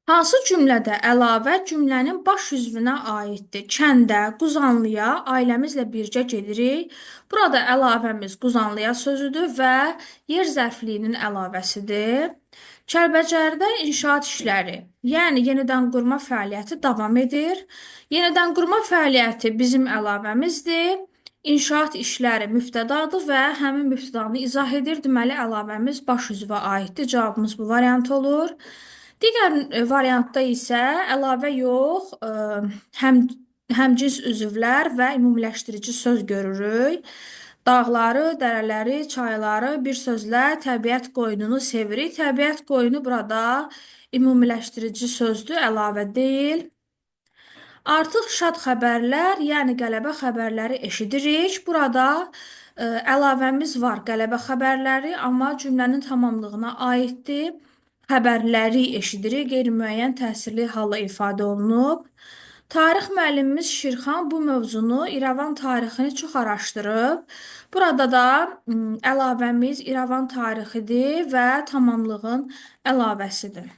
Hansı cümlədə əlavə cümlənin baş üzvünə aiddir? Kəndə, Quzanlıya ailəmizlə birgə gedirik. Burada əlavəmiz Quzanlıya sözüdür və yer zərfliyinin əlavəsidir. Kəlbəcərdə inşaat işləri, yəni yenidən qurma fəaliyyəti davam edir. Yenidən qurma fəaliyyəti bizim əlavəmizdir. İnşaat işləri mübtədadır və həmin mübtədanı izah edir. Deməli, əlavəmiz baş üzvə aiddir. Cavabımız bu variant olur. Digər variantda isə əlavə yox, həm həmcins üzvlər və ümumiləşdirici söz görürük. Dağları, dərələri, çayları, bir sözlə təbiət qoynunu sevirik. Təbiət qoyunu burada ümumiləşdirici sözdür, əlavə deyil. Artıq şad xəbərlər, yəni qələbə xəbərləri eşidirik. Burada əlavəmiz var, qələbə xəbərləri, amma cümlənin tamamlığına aiddir. Xəbərləri eşidirik, qeyri-müəyyən təsirli hala ifadə olunub. Tarix müəllimimiz Şirxan bu mövzunu İrəvan tarixini çox araşdırıb. Burada da əlavəmiz İrəvan tarixidir və tamamlığın əlavəsidir.